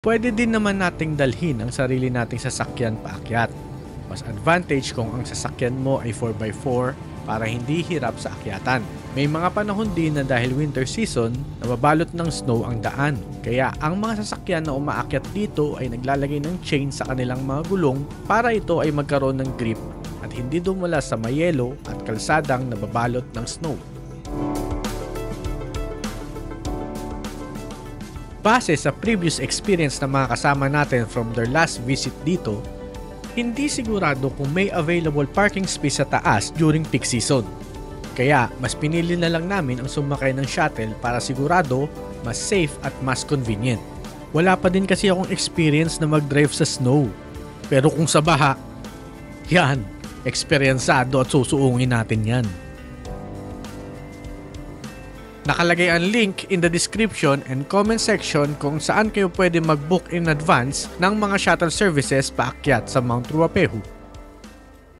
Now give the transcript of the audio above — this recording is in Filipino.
Pwede din naman nating dalhin ang sarili nating sasakyan paakyat. Mas advantage kung ang sasakyan mo ay 4x4 para hindi hirap sa akyatan. May mga panahon din na dahil winter season, nababalot ng snow ang daan. Kaya ang mga sasakyan na umaakyat dito ay naglalagay ng chain sa kanilang mga gulong para ito ay magkaroon ng grip at hindi dumula sa mayelo at kalsadang nababalot ng snow. Base sa previous experience ng mga kasama natin from their last visit dito, hindi sigurado kung may available parking space sa taas during peak season. Kaya mas pinili na lang namin ang sumakay ng shuttle para sigurado mas safe at mas convenient. Wala pa din kasi akong experience na mag-drive sa snow. Pero kung sa baha, yan, eksperyensado at susuungin natin yan. Nakalagay ang link in the description and comment section kung saan kayo pwede mag-book in advance ng mga shuttle services paakyat sa Mount Ruapehu.